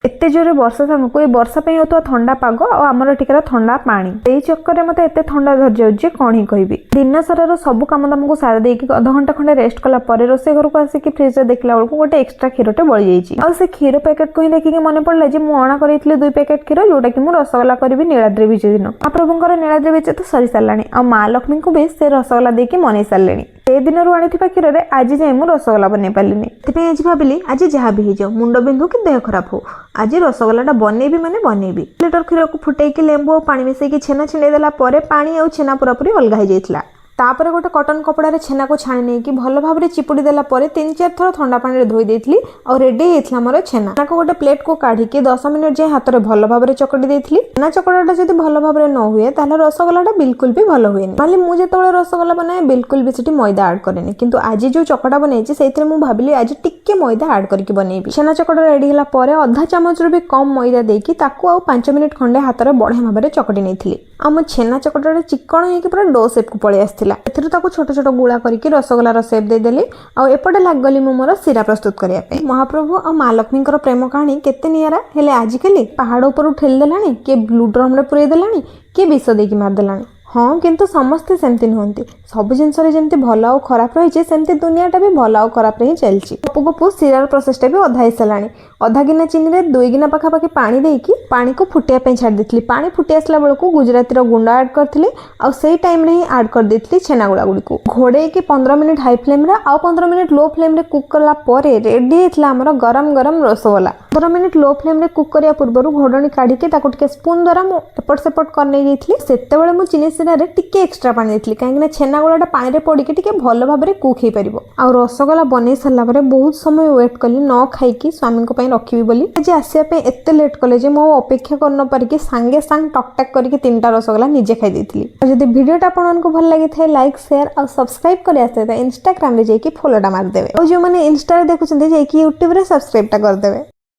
एते जोरे वर्षा सामको ये वर्षा पे होता ठंडा पाग और आमर एठिकार ठंडा पानी यही चक्कर में मत एत ठंडा धर जाऊे कौन ही कहबी। दिन सारा सब कम दाम को सारी देकी अध घंटा खंडे रेस्ट कला रोसे घर को आसिक फ्रिज देखला बेलू गोटे एक्सट्रा क्षीरटे बड़ी जाइए। से क्षीर पैकेट को ही देखिए मन पड़ा जे मुझा करी 2 पैकेट क्षीर जोटा कि रसगोला करी नीलाद्री बीज दिन महाप्रभुंर नीलाद्री बीज तो सरी सारा आ माँ लक्ष्मी को भी से रसगोला देकी मन सारे से दिन आनी क्षीर में आज जाए मुझे रसगोला बन पारे। आज भाविली आज जहाँ भी हो मुंड बिंधु कि देह खराब हो आज रसगोला बनइबी माने बनइबी। लिटर क्षीर को फुटेकी लेंबू और पानी मिसेकी छेना छिंडेदेला पानी और छेना पूरापूरी अलग हो जाता। तापर गोटे कटन कपड़ा छेना को छाणी नहीं कि भल भाव में चिपुड़ी देला 3-4 थर ठंडा पानी में धोई देती और रेडी होता मोर छेना को गोटे प्लेट को काढ़ी 10 मिनिट जाए हाथ में भल भाव में चकटी देती। छेना चकटाटा जब भल भाव में न हुए ताहले रसगोलाटा बिल्कुल भी भल हुए नहीं। मुझे जो रसगोला बनाए बिल्कुल भी सीटी मैदा आड करे किंतु आज जो चकटा बनई से भाविली आज टिके मैदा आड करके बनइबी। छेना चकटा रेडी होला अधा चामच भी कम मैदा देकी 5 मिनिट खंडे हाथ में बढ़िया भाव में चकटी नहीं आम छेना चकटाटा चिकन होकर पूरा डो सेप को पलि आसाला। छोट छोट गुला करके रसगोलार सेप देदेली आउटे लागली मोर सीरा प्रस्तुत करने। महाप्रभु और माँ लक्ष्मी प्रेम कहानी केते नियारा हेले आजिकली पहाड़ उपर ठेलीदेला किए ब्लू ड्रम पुरे देला किए विष देकी मारदेला। हाँ किंतु समस्ते सेमती नुहंती सब जिनस जमी भल और खराब रही सेमती दुनियाटा भी भल और खराब ही चलती। गपु गपु सीरार प्रोसेसटा भी अधा सारा अधा गिना चीनी रे 2 गिना पाखापाखि पानी देकी पानी को फुटिया छाड़ देती। पानी फुटी आसला बेलू गुजराती गुंड आड करी और से टाइम ही आड कर देती छेना गुड़ा गुड़ी को घोड़े 15 मिनिट हाई फ्लेम रे आउ 15 मिनिट लो फ्लेम रे कुक कला रेडी होता आमर गरम गरम रसगोला। 15 मिनिट लो फ्लेम रे कुक करिया पूर्व घोड़णी काढ़ी टिके स्पून द्वारा एपट सेपट करने से मुझे चीनी सीरा टिके एक्सट्रा पानी देती कहीं छेना गुड़ाटा पानी रे पड़ी टिके भल भाव में कुक हो पार। आ रसगोला बन सारा बहुत समय वेट कली न खाई स्वामी रखी बोली आज आसपा एत लेट कले मो अपेक्षा कर न पारिकी सांगे सांग टकटाक करके 3टा रसगोला निजे खाई देती। जदि वीडियोटा आपको भल लगी था लाइक शेयर और सब्सक्राइब कर इंस्टाग्राम रे जाइए फॉलोटा मारदेवे और जो मैंने इंस्टा देखुं यूट्यूब रे सब्सक्राइबटा करदेवे।